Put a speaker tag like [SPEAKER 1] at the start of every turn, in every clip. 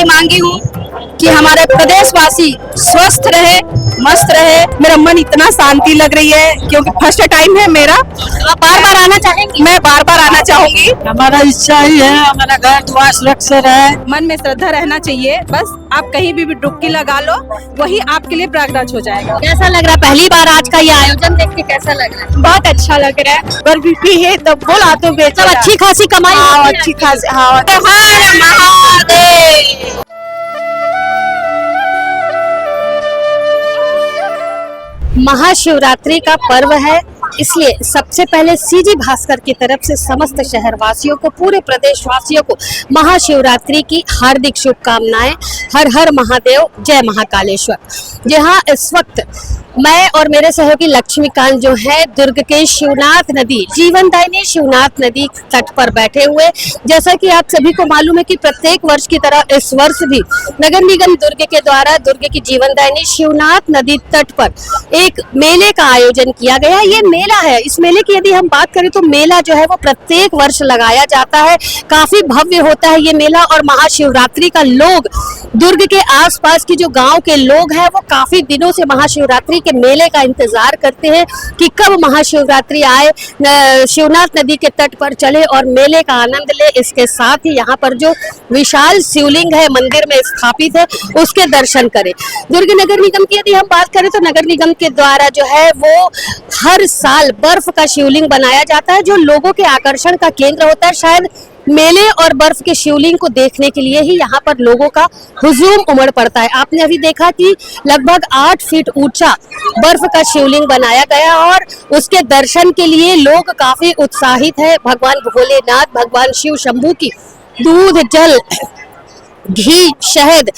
[SPEAKER 1] यही मांगी हूँ कि हमारे प्रदेशवासी स्वस्थ रहे, मस्त रहे। मेरा मन इतना शांति लग रही है क्योंकि फर्स्ट टाइम है मेरा।
[SPEAKER 2] आप बार बार आना चाहेंगी?
[SPEAKER 1] मैं बार बार आना चाहूंगी।
[SPEAKER 3] हमारा इच्छा ही है, हमारा घर द्वार सुरक्षित रहे।
[SPEAKER 1] मन में श्रद्धा रहना चाहिए, बस आप कहीं भी डुबकी लगा लो, वही आपके लिए प्रगट हो जाएगा।
[SPEAKER 2] कैसा लग रहा है पहली बार आज का ये आयोजन देख के? कैसा लग रहा है?
[SPEAKER 1] बहुत अच्छा लग रहा है। पर बीपी है तब बोला तो बेचा।
[SPEAKER 2] सब अच्छी खासी कमाई
[SPEAKER 1] हाँ,
[SPEAKER 2] होती है।
[SPEAKER 1] अच्छी खासी। हाँ, हर महादेव।
[SPEAKER 2] महाशिवरात्रि का पर्व है, इसलिए सबसे पहले सीजी भास्कर की तरफ से समस्त शहरवासियों को, पूरे प्रदेशवासियों को महाशिवरात्रि की हार्दिक शुभकामनाएं। हर हर महादेव, जय महाकालेश्वर। जहां इस वक्त मैं और मेरे सहयोगी लक्ष्मीकांत जो है दुर्ग के शिवनाथ नदी, जीवनदायिनी शिवनाथ नदी तट पर बैठे हुए। जैसा कि आप सभी को मालूम है कि प्रत्येक वर्ष की तरह इस वर्ष भी नगर निगम दुर्ग के द्वारा दुर्ग की जीवनदायिनी शिवनाथ नदी तट पर एक मेले का आयोजन किया गया। ये मेला है, इस मेले की यदि हम बात करें तो मेला जो है वो प्रत्येक वर्ष लगाया जाता है। काफी भव्य होता है ये मेला और महाशिवरात्रि का लोग, दुर्ग के आसपास की जो गांव के लोग हैं वो काफी दिनों से महाशिवरात्रि के मेले का इंतजार करते हैं कि कब महाशिवरात्रि आए, शिवनाथ नदी के तट पर चले और मेले का आनंद ले। इसके साथ ही यहाँ पर जो विशाल शिवलिंग है मंदिर में स्थापित है उसके दर्शन करें। दुर्ग नगर निगम की यदि हम बात करें तो नगर निगम के द्वारा जो है वो हर साल बर्फ का शिवलिंग बनाया जाता है जो लोगों के आकर्षण का केंद्र होता है। शायद मेले और बर्फ के शिवलिंग को देखने के लिए ही यहाँ पर लोगों का हुजूम उमड़ पड़ता है। आपने अभी देखा कि लगभग 8 फीट ऊंचा बर्फ का शिवलिंग बनाया गया और उसके दर्शन के लिए लोग काफी उत्साहित है। भगवान भोलेनाथ, भगवान शिव शंभू की दूध, जल, घी, शहद,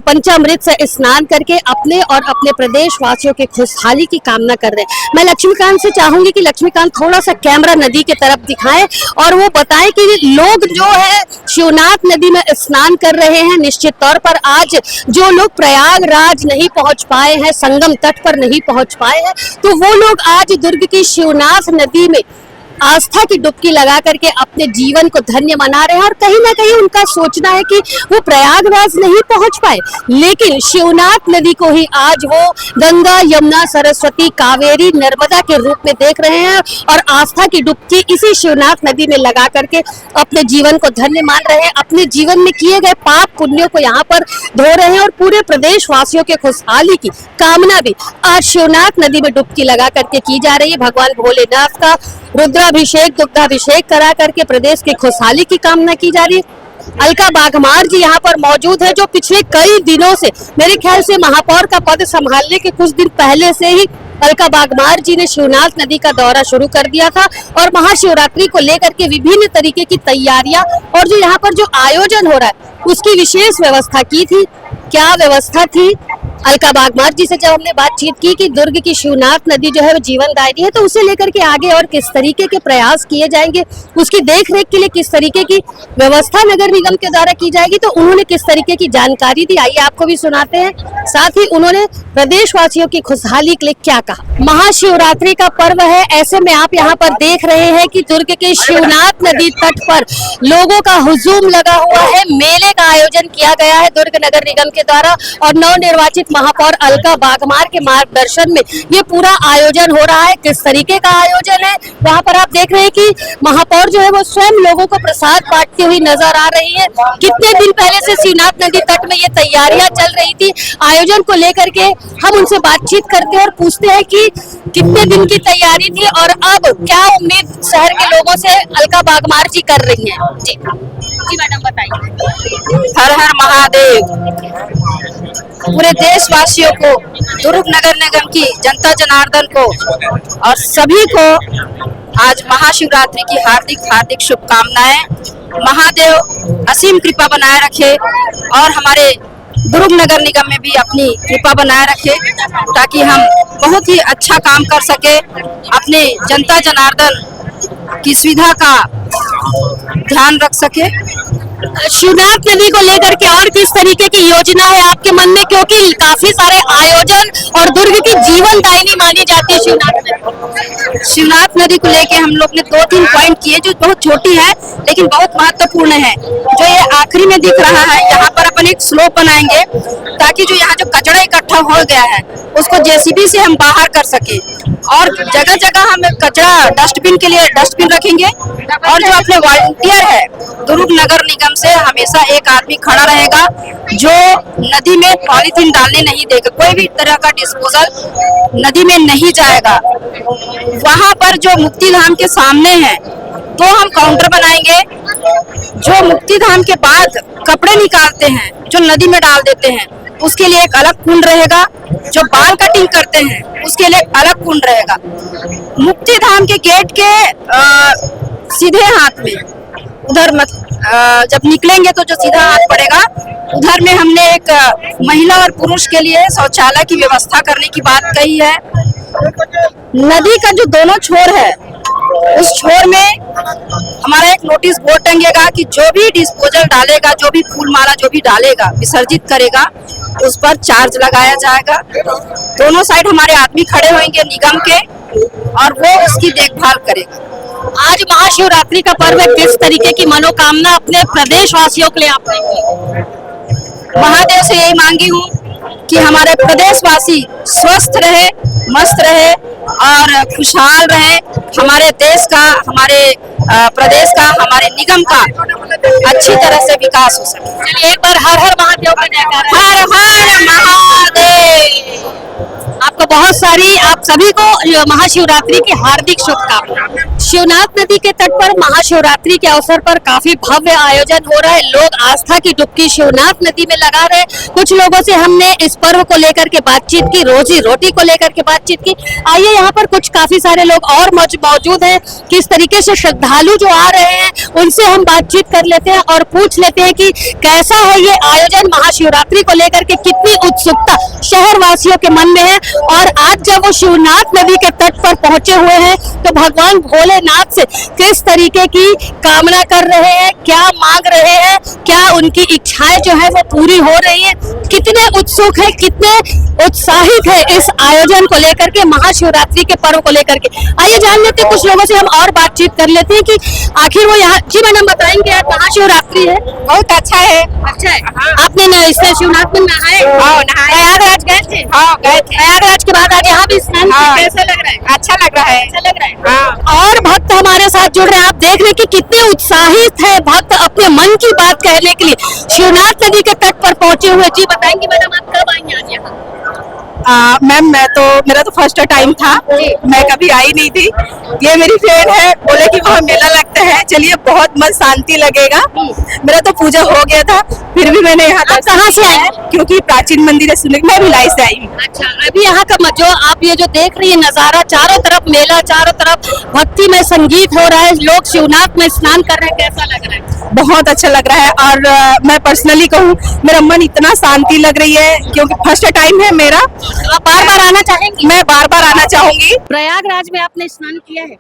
[SPEAKER 2] पंचामृत से स्नान करके अपने और अपने प्रदेश वासियों के खुशहाली की कामना कर रहे हैं। मैं लक्ष्मीकांत से चाहूंगी कि लक्ष्मीकांत थोड़ा सा कैमरा नदी की तरफ दिखाएं और वो बताएं कि लोग जो है शिवनाथ नदी में स्नान कर रहे हैं। निश्चित तौर पर आज जो लोग प्रयागराज नहीं पहुंच पाए हैं, संगम तट पर नहीं पहुंच पाए हैं, तो वो लोग आज दुर्ग की शिवनाथ नदी में आस्था की डुबकी लगा करके अपने जीवन को धन्य मना रहे हैं। और कहीं ना कहीं उनका सोचना है कि वो प्रयागराज नहीं पहुंच पाए, लेकिन शिवनाथ नदी को ही आज वो गंगा, यमुना, सरस्वती, कावेरी, नर्मदा के रूप में देख रहे हैं और आस्था की डुबकी इसी शिवनाथ नदी में लगा करके अपने जीवन को धन्य मान रहे हैं। अपने जीवन में किए गए पाप पुण्यों को यहाँ पर धो रहे हैं और पूरे प्रदेश वासियों के खुशहाली की कामना भी आज शिवनाथ नदी में डुबकी लगा करके की जा रही है। भगवान भोलेनाथ का रुद्राभिषेक, दुग्धाभिषेक करा करके प्रदेश की खुशहाली की कामना की जा रही है। अलका बागमार जी यहाँ पर मौजूद है जो पिछले कई दिनों से, मेरे ख्याल से महापौर का पद संभालने के कुछ दिन पहले से ही अलका बागमार जी ने शिवनाथ नदी का दौरा शुरू कर दिया था और महाशिवरात्रि को लेकर के विभिन्न तरीके की तैयारियां और जो यहाँ पर जो आयोजन हो रहा है उसकी विशेष व्यवस्था की थी। क्या व्यवस्था थी? अलका बागमार जी से जब हमने बातचीत की कि दुर्ग की शिवनाथ नदी जो है वो जीवनदायिनी है, तो उसे लेकर के आगे और किस तरीके के प्रयास किए जाएंगे, उसकी देखरेख के लिए किस तरीके की व्यवस्था नगर निगम के द्वारा की जाएगी, तो उन्होंने किस तरीके की जानकारी दी, आइए आपको भी सुनाते हैं। साथ ही उन्होंने प्रदेशवासियों की खुशहाली के लिए क्या कहा। महाशिवरात्रि का पर्व है, ऐसे में आप यहाँ पर देख रहे हैं कि दुर्ग के शिवनाथ नदी तट पर लोगों का हुजूम लगा हुआ है। मेले का आयोजन किया गया है दुर्ग नगर निगम के द्वारा और नवनिर्वाचित महापौर अलका बागमार के मार्गदर्शन में ये पूरा आयोजन हो रहा है। किस तरीके का आयोजन है, वहाँ पर आप देख रहे हैं कि महापौर जो है वो स्वयं लोगों को प्रसाद बांटती हुई नजर आ रही है। कितने दिन पहले से शिवनाथ नदी तट में ये तैयारियां चल रही थी आयोजन को लेकर के, हम उनसे बातचीत करते हैं और पूछते हैं कि कितने दिन की तैयारी थी और अब क्या उम्मीद शहर के लोगों से अलका बागमार जी कर रही हैं। जी मैडम बताइए।
[SPEAKER 1] हर हर महादेव। पूरे देशवासियों को, दुर्ग नगर निगम की जनता जनार्दन को और सभी को आज महाशिवरात्रि की हार्दिक हार्दिक शुभकामनाएं। महादेव असीम कृपा बनाए रखे और हमारे दुर्ग नगर निगम में भी अपनी कृपा बनाए रखे ताकि हम बहुत ही अच्छा काम कर सके, अपने जनता जनार्दन की सुविधा का ध्यान रख सके।
[SPEAKER 2] शिवनाथ नदी को लेकर के और किस तरीके की योजना है आपके मन में, क्योंकि काफी सारे आयोजन और दुर्ग की जीवनदायिनी मानी जाती है शिवनाथ नदी?
[SPEAKER 1] शिवनाथ नदी को लेके हम लोग ने 2-3 पॉइंट किए जो बहुत छोटी है लेकिन बहुत महत्वपूर्ण है। जो ये आखिरी में दिख रहा है, यहाँ पर अपन एक स्लोप बनाएंगे ताकि जो यहाँ जो कचरा इकट्ठा हो गया है उसको जेसीबी से हम बाहर कर सके, और जगह जगह हम कचरा डस्टबिन के लिए डस्टबिन रखेंगे। और जो अपने वॉलंटियर है दुर्ग नगर निगम से हमेशा एक आदमी खड़ा रहेगा जो नदी में पॉलीथीन डालने नहीं देगा, कोई भी तरह का डिस्पोजल नदी में नहीं जाएगा। वहां पर जो मुक्ति धाम के सामने है तो हम काउंटर बनाएंगे। जो मुक्ति धाम के बाद कपड़े निकालते हैं जो नदी में डाल देते हैं उसके लिए एक अलग कुंड रहेगा। जो बाल कटिंग करते हैं उसके लिए एक अलग कुंड रहेगा। मुक्ति धाम के गेट के सीधे हाथ में उधर जब निकलेंगे तो जो सीधा हाथ पड़ेगा उधर में हमने एक महिला और पुरुष के लिए शौचालय की व्यवस्था करने की बात कही है। नदी का जो दोनों छोर है उस छोर में हमारा एक नोटिस बोर्ड टंगेगा कि जो भी डिस्पोजल डालेगा, जो भी फूल माला जो भी डालेगा, विसर्जित करेगा, उस पर चार्ज लगाया जाएगा। दोनों साइड हमारे आदमी खड़े होंगे निगम के और वो उसकी देखभाल करेगा।
[SPEAKER 2] आज महाशिवरात्रि का पर्व है, किस तरीके की मनोकामना अपने प्रदेश वासियों के लिए आपने की?
[SPEAKER 1] महादेव से यही मांगी हूँ कि हमारे प्रदेशवासी स्वस्थ रहे, मस्त रहे और खुशहाल रहे। हमारे देश का, हमारे प्रदेश का, हमारे निगम का अच्छी तरह से विकास हो सके।
[SPEAKER 2] चलिए एक बार हर हर महादेव का जयकारा।
[SPEAKER 1] हर हर महादेव।
[SPEAKER 2] आपको बहुत सारी, आप सभी को महाशिवरात्रि की हार्दिक शुभकामनाएं। शिवनाथ नदी के तट पर महाशिवरात्रि के अवसर पर काफी भव्य आयोजन हो रहा है। लोग आस्था की डुबकी शिवनाथ नदी में लगा रहे हैं। कुछ लोगों से हमने इस पर्व को लेकर के बातचीत की, रोजी रोटी को लेकर के बातचीत की। आइए यहाँ पर कुछ काफी सारे लोग और मौजूद हैं। किस तरीके से श्रद्धालु जो आ रहे हैं उनसे हम बातचीत कर लेते हैं और पूछ लेते हैं कि कैसा है ये आयोजन, महाशिवरात्रि को लेकर के कितनी उत्सुकता शहर वासियों के मन में है। और आज जब वो शिवनाथ नदी के तट पर पहुंचे हुए हैं तो भगवान भोलेनाथ से किस तरीके की कामना कर रहे हैं, क्या मांग रहे हैं, क्या उनकी इच्छाएं जो है वो पूरी हो रही है, कितने उत्सुक है, कितने उत्साहित है इस आयोजन को लेकर के, महाशिवरात्रि के पर्व को लेकर के। आइए जान लेते हैं, कुछ लोगों से हम और बातचीत कर लेते हैं कि आखिर वो यहाँ। जी मैडम बताएंगे, आज महाशिवरात्रि है,
[SPEAKER 1] बहुत अच्छा है।
[SPEAKER 2] अच्छा है। आपने इससे शिवनाथ में नहाए?
[SPEAKER 1] नहाए।
[SPEAKER 2] प्रयागराज गए थे?
[SPEAKER 1] गए थे।
[SPEAKER 2] प्रयागराज के बाद आज यहाँ भी स्नान किया। कैसा लग रहा है?
[SPEAKER 1] अच्छा लग रहा है।
[SPEAKER 2] अच्छा लग रहा है। और भक्त हमारे साथ जुड़ रहे हैं, आप देख रहे हैं कि कितने उत्साहित है भक्त अपने मन की बात कहने के लिए शिवनाथ नदी के तट पर पहुंचे हुए। जी बताएंगे मैडम, आप कब आएंगे आज यहाँ?
[SPEAKER 1] मैम मेरा तो फर्स्ट टाइम था, मैं कभी आई नहीं थी। ये मेरी फ्रेंड है, बोले कि वहाँ मेला लगता है, चलिए बहुत मन शांति लगेगा। मेरा तो पूजा हो गया था, फिर भी मैंने यहाँ तक।
[SPEAKER 2] कहाँ से आए?
[SPEAKER 1] क्योंकि प्राचीन मंदिर है, सुनने मैं भिलाई से आई हूँ।
[SPEAKER 2] अच्छा, अभी यहाँ का जो आप ये जो देख रही है नजारा, चारों तरफ मेला, चारों तरफ भक्ति में संगीत हो रहा है, लोग शिवनाथ में स्नान कर रहे हैं, कैसा लग रहा है?
[SPEAKER 1] बहुत अच्छा लग रहा है। और मैं पर्सनली कहूँ, मेरा मन इतना शांति लग रही है क्योंकि फर्स्ट टाइम है मेरा।
[SPEAKER 2] आप बार बार आना चाहेंगी?
[SPEAKER 1] मैं बार बार आना चाहूंगी।
[SPEAKER 2] प्रयागराज में आपने स्नान किया है?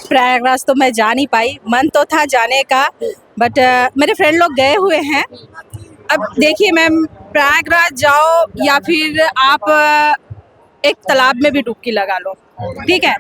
[SPEAKER 1] प्रयागराज तो मैं जा नहीं पाई, मन तो था जाने का, बट मेरे फ्रेंड लोग गए हुए हैं। अब देखिए मैम, प्रयागराज जाओ या फिर आप एक तालाब में भी डुबकी लगा लो, ठीक है।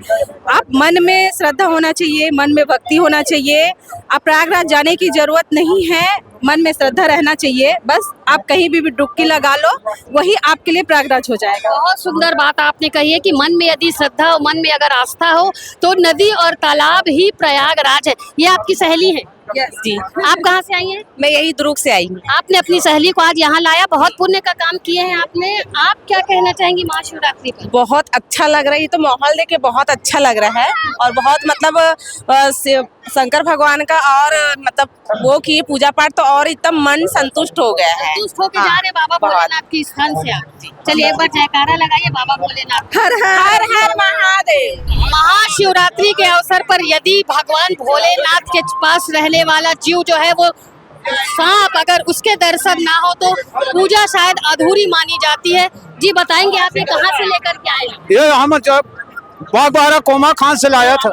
[SPEAKER 1] आप मन में श्रद्धा होना चाहिए, मन में भक्ति होना चाहिए। आप प्रयागराज जाने की जरूरत नहीं है, मन में श्रद्धा रहना चाहिए। बस आप कहीं भी डुबकी लगा लो, वही आपके लिए प्रयागराज हो जाएगा।
[SPEAKER 2] बहुत सुंदर बात आपने कही है कि मन में यदि श्रद्धा हो, मन में अगर आस्था हो तो नदी और तालाब ही प्रयागराज है। ये आपकी सहेली है?
[SPEAKER 1] यस जी।
[SPEAKER 2] आप कहाँ से आई हैं?
[SPEAKER 1] मैं यही दुर्ग से आई हूँ।
[SPEAKER 2] आपने अपनी सहेली को आज यहाँ लाया, बहुत पुण्य का काम किए हैं आपने। आप क्या कहना चाहेंगी महाशिवरात्रि पर?
[SPEAKER 1] बहुत अच्छा लग रहा है, ये तो माहौल देख के बहुत अच्छा लग रहा है। और बहुत मतलब शंकर भगवान का और मतलब वो किए पूजा पाठ, तो और एकदम मन संतुष्ट हो गया है।
[SPEAKER 2] संतुष्ट होके जा रहे बाबा भोलेनाथ के स्थान से आप। चलिए एक बार जयकारा लगाइए बाबा भोलेनाथ।
[SPEAKER 1] हर हर हर महादेव।
[SPEAKER 2] महाशिवरात्रि के अवसर पर यदि भगवान भोलेनाथ के पास रहने वाला जीव जो है वो सांप, अगर उसके दर्शन ना हो तो पूजा शायद अधूरी मानी जाती है। जी बताएंगे, आप ये कहाँ से लेकर के आए?
[SPEAKER 4] ये हम बागबारा कोमा खान से लाया था।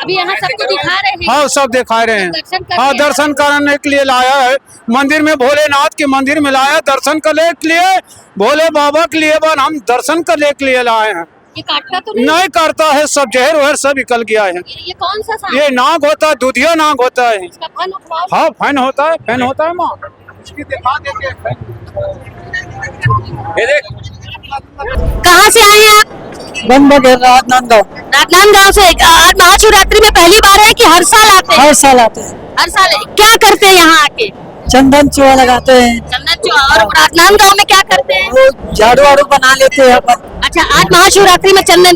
[SPEAKER 2] अभी यहाँ सबको दिखा रहे हैं?
[SPEAKER 4] हाँ, सब दिखा रहे हैं।
[SPEAKER 2] दर्शन करने
[SPEAKER 4] हाँ, दर्शन करने के लिए लाया है। मंदिर में, भोलेनाथ के मंदिर में लाया, दर्शन करने के लिए, भोले बाबा के लिए हम दर्शन करने के लिए लाए हैं।
[SPEAKER 2] ये काटता तो नहीं?
[SPEAKER 4] नहीं करता है, सब जहर वहर सब निकल गया है।
[SPEAKER 2] ये कौन सा सांप?
[SPEAKER 4] ये नाग होता है, दूधिया नाग होता है।
[SPEAKER 2] इसका फन उठवाओ।
[SPEAKER 4] हाँ फैन होता है, फैन होता है माँ। इसकी दिखा देते हैं। ये देख।
[SPEAKER 2] कहाँ से आए हैं आप?
[SPEAKER 3] राजनांदगांव।
[SPEAKER 2] राजनांदगांव से। आज महाशिवरात्रि में पहली बार है कि हर साल आते हैं?
[SPEAKER 3] हर साल आते हैं,
[SPEAKER 2] हर साल क्या करते हैं यहाँ आके?
[SPEAKER 3] चंदन चूहा लगाते हैं,
[SPEAKER 2] चंदन चूहा। और राजनांदगांव में क्या करते हैं?
[SPEAKER 3] वो झाड़ू वाड़ू बना लेते हैं अपन।
[SPEAKER 2] अच्छा, आज महाशिवरात्रि में चंदन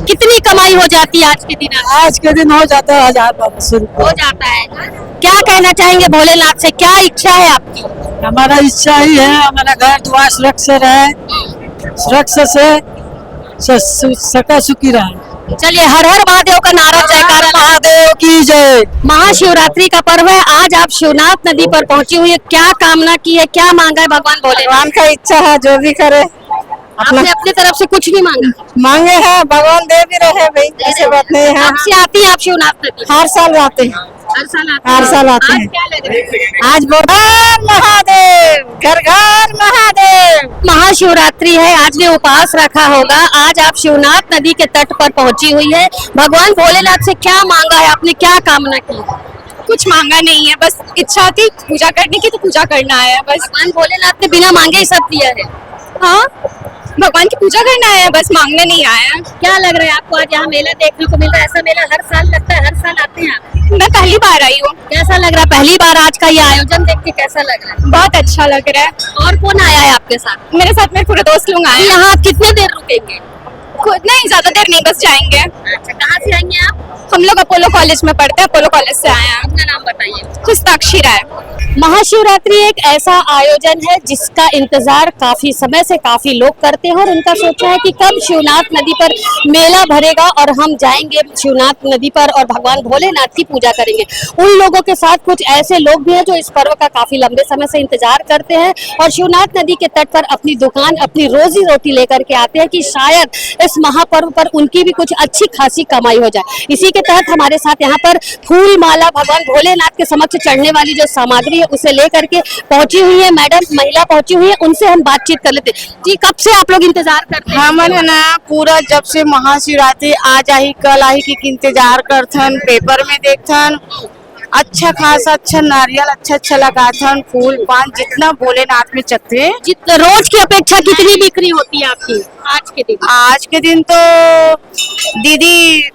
[SPEAKER 2] कितनी कमाई हो जाती है आज के दिन?
[SPEAKER 3] आज के दिन हो जाता है 1000-1200 रुपये।
[SPEAKER 2] हो जाता है। क्या कहना चाहेंगे भोलेनाथ से, क्या इच्छा है आपकी?
[SPEAKER 3] हमारा इच्छा ही है, हमारा घर द्वार सुरक्षित रहे, सुरक्षित से सका सुखी रहे।
[SPEAKER 2] चलिए, हर हर महादेव का नारा, जयकारा
[SPEAKER 3] महादेव की जय।
[SPEAKER 2] महाशिवरात्रि का पर्व है, आज आप शिवनाथ नदी पर पहुंची हुई है, क्या कामना की है, क्या मांगा है भगवान भोलेनाथ?
[SPEAKER 3] भगवान का इच्छा है, जो भी करे
[SPEAKER 2] आपने अपनी तरफ से कुछ नहीं मांगा?
[SPEAKER 3] मांगे हैं, भगवान दे भी रहे भाई, ऐसे बात नहीं है।
[SPEAKER 2] कब से आती है आप शिवनाथ नदी?
[SPEAKER 3] हर साल आते हैं,
[SPEAKER 2] हर साल आते
[SPEAKER 3] हर
[SPEAKER 2] हैं।
[SPEAKER 3] साल आते
[SPEAKER 2] आज
[SPEAKER 3] हैं।
[SPEAKER 2] क्या लग रहा है?
[SPEAKER 3] आज बोल महादेव, घर घर महादेव।
[SPEAKER 2] महाशिवरात्रि है, आज ने उपवास रखा होगा, आज आप शिवनाथ नदी के तट पर पहुंची हुई है, भगवान भोलेनाथ से क्या मांगा है आपने, क्या कामना की?
[SPEAKER 1] कुछ मांगा नहीं है, बस इच्छा थी पूजा करने की, तो पूजा करना है बस।
[SPEAKER 2] भगवान भोलेनाथ ने बिना मांगे ही सब दिया है।
[SPEAKER 1] हाँ, भगवान की पूजा करना है, बस मांगने नहीं आया।
[SPEAKER 2] क्या लग रहा है आपको, आज यहाँ मेला देखने को मिल रहा है? ऐसा मेला हर साल लगता है, हर साल आते हैं आप?
[SPEAKER 1] मैं पहली बार आई हूँ।
[SPEAKER 2] कैसा लग रहा है पहली बार आज का ये आयोजन देख के, कैसा लग रहा है?
[SPEAKER 1] बहुत अच्छा लग रहा है।
[SPEAKER 2] और कौन आया है आपके साथ?
[SPEAKER 1] मेरे साथ मेरे पूरे दोस्त लोग आए हैं।
[SPEAKER 2] यहाँ आप कितने देर रुकेंगे?
[SPEAKER 1] खुद नहीं, ज्यादा देर नहीं, बस जाएंगे।
[SPEAKER 2] अच्छा, कहाँ से आएंगे आप?
[SPEAKER 1] हम लोग अपोलो कॉलेज में पढ़ते हैं, अपोलो कॉलेज से आए हैं।
[SPEAKER 2] अपना नाम बताइए।
[SPEAKER 1] खुशताक्षी राय।
[SPEAKER 2] महाशिवरात्रि एक ऐसा आयोजन है जिसका इंतजार काफी समय से काफी लोग करते हैं और उनका सोचा है कि कब शिवनाथ नदी पर मेला भरेगा और हम जाएंगे शिवनाथ नदी पर और भगवान भोलेनाथ की पूजा करेंगे। उन लोगों के साथ कुछ ऐसे लोग भी हैं जो इस पर्व का काफी लंबे समय से इंतजार करते हैं और शिवनाथ नदी के तट पर अपनी दुकान, अपनी रोजी रोटी लेकर के आते हैं कि शायद इस महापर्व पर उनकी भी कुछ अच्छी खासी कमाई हो जाए। इसी के तहत हमारे साथ यहाँ पर फूल माला भगवान भोलेनाथ के समक्ष चढ़ने वाली जो सामग्री है उसे लेकर के पहुंची हुई है मैडम, महिला पहुंची हुई है, उनसे हम बातचीत कर लेते हैं। जी, कब से आप लोग इंतजार करते हैं?
[SPEAKER 5] हमन है ना पूरा जब से महाशिवरात्रि आज आई कल आई की इंतजार करथन, पेपर में देखथन, अच्छा खासा अच्छा नारियल अच्छा लगाथन, फूल पान जितना भोलेनाथ में चखते।
[SPEAKER 2] जितना रोज की अपेक्षा कितनी बिक्री होती है आपकी आज के दिन?
[SPEAKER 5] आज के दिन तो दीदी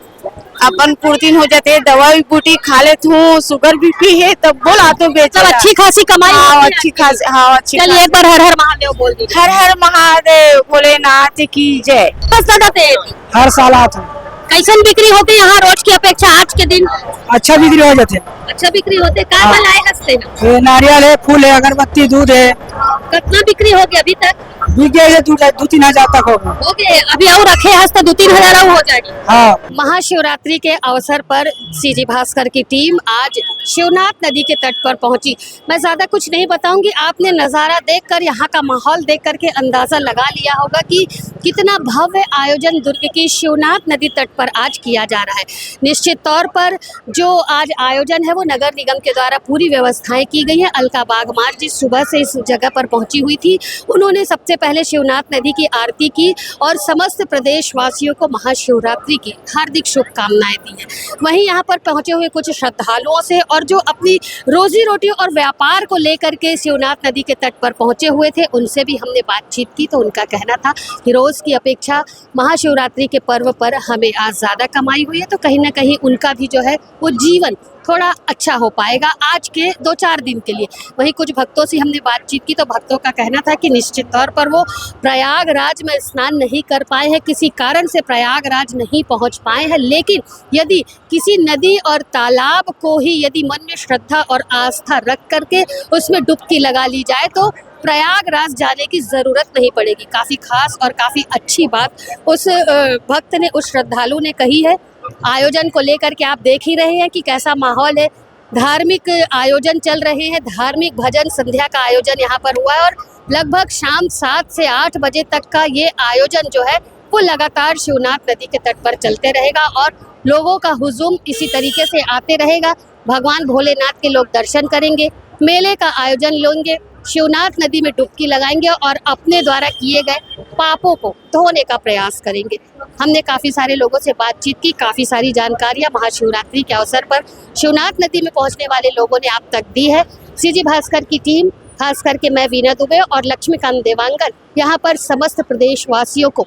[SPEAKER 5] अपन पूर्तिन हो जाते, दवाई बूटी खा लेती हूँ, शुगर बीपी है तब बोला तो बेच
[SPEAKER 2] सब अच्छी खासी कमाई होती है
[SPEAKER 5] अच्छी
[SPEAKER 2] आपकी?
[SPEAKER 5] खासी, हाँ अच्छी
[SPEAKER 2] चलिए
[SPEAKER 5] खासी।
[SPEAKER 2] एक बार हर हर महादेव बोल दीजिए।
[SPEAKER 5] हर हर महादेव भोलेनाथ की जय।
[SPEAKER 2] बस ज्यादा तेज।
[SPEAKER 3] हर साल आते हैं,
[SPEAKER 2] कैसन बिक्री होती है यहाँ रोज की अपेक्षा आज के दिन?
[SPEAKER 3] अच्छा बिक्री हो जाते हैं।
[SPEAKER 2] अच्छा बिक्री होते, का
[SPEAKER 3] हाँ।
[SPEAKER 2] लाए हंसते हैं?
[SPEAKER 3] ये नारियल है, फूल है, अगरबत्ती, दूध है,
[SPEAKER 2] कितना बिक्री हो गया अभी तक?
[SPEAKER 3] बिक गए 2-3 हजार तक होगा।
[SPEAKER 2] हो गए, अभी और रखे हंस तो 2-3 हजार और हो जाएगी।
[SPEAKER 3] हाँ,
[SPEAKER 2] महाशिवरात्रि के अवसर पर सीजी भास्कर की टीम आज शिवनाथ नदी के तट पर पहुंची। मैं ज्यादा कुछ नहीं बताऊंगी, आपने नजारा देखकर, यहाँ का माहौल देख करके अंदाजा लगा लिया होगा कि कितना भव्य आयोजन दुर्ग की शिवनाथ नदी तट पर आज किया जा रहा है। निश्चित तौर पर जो आज आयोजन है वो नगर निगम के द्वारा पूरी व्यवस्थाएं की गई हैं। अलका बागमार जी सुबह से इस जगह पर पहुंची हुई थी, उन्होंने सबसे पहले शिवनाथ नदी की आरती की और समस्त प्रदेश वासियों को महाशिवरात्रि की हार्दिक शुभकामनाएं दी हैं। वहीं यहाँ पर पहुंचे हुए कुछ श्रद्धालुओं से और जो अपनी रोजी रोटी और व्यापार को लेकर के शिवनाथ नदी के तट पर पहुंचे हुए थे, उनसे भी हमने बातचीत की तो उनका कहना था कि रोज की अपेक्षा महाशिवरात्रि के पर्व पर हमें आज ज़्यादा कमाई हुई है, तो कहीं ना कहीं उनका भी जो है वो जीवन थोड़ा अच्छा हो पाएगा आज के 2-4 दिन के लिए। वहीं कुछ भक्तों से हमने बातचीत की तो भक्तों का कहना था कि निश्चित तौर पर वो प्रयागराज में स्नान नहीं कर पाए हैं, किसी कारण से प्रयागराज नहीं पहुंच पाए हैं, लेकिन यदि किसी नदी और तालाब को ही यदि मन में श्रद्धा और आस्था रख करके उसमें डुबकी लगा ली जाए तो प्रयागराज जाने की ज़रूरत नहीं पड़ेगी। काफ़ी खास और काफ़ी अच्छी बात उस भक्त ने, उस श्रद्धालु ने कही है। आयोजन को लेकर के आप देख ही रहे हैं कि कैसा माहौल है, धार्मिक आयोजन चल रहे हैं, धार्मिक भजन संध्या का आयोजन यहाँ पर हुआ है और लगभग शाम 7 से 8 बजे तक का ये आयोजन जो है वो लगातार शिवनाथ नदी के तट पर चलते रहेगा और लोगों का हुजूम इसी तरीके से आते रहेगा। भगवान भोलेनाथ के लोग दर्शन करेंगे, मेले का आयोजन लेंगे, शिवनाथ नदी में डुबकी लगाएंगे और अपने द्वारा किए गए पापों को धोने का प्रयास करेंगे। हमने काफ़ी सारे लोगों से बातचीत की, काफ़ी सारी जानकारियाँ महाशिवरात्रि के अवसर पर शिवनाथ नदी में पहुंचने वाले लोगों ने आप तक दी है। सीजी भास्कर की टीम, खास करके मैं वीना दुबे और लक्ष्मीकांत देवांगन, यहाँ पर समस्त प्रदेशवासियों को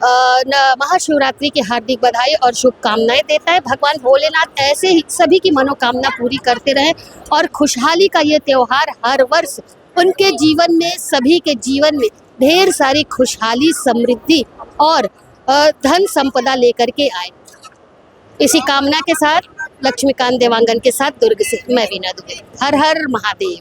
[SPEAKER 2] महाशिवरात्रि की हार्दिक बधाई और शुभकामनाएं देता है। भगवान भोलेनाथ ऐसे ही सभी की मनोकामना पूरी करते रहें और खुशहाली का ये त्योहार हर वर्ष उनके जीवन में, सभी के जीवन में ढेर सारी खुशहाली, समृद्धि और धन संपदा लेकर के आए। इसी कामना के साथ लक्ष्मीकांत देवांगन के साथ दुर्ग से मैं वीना दुबे। हर हर महादेव।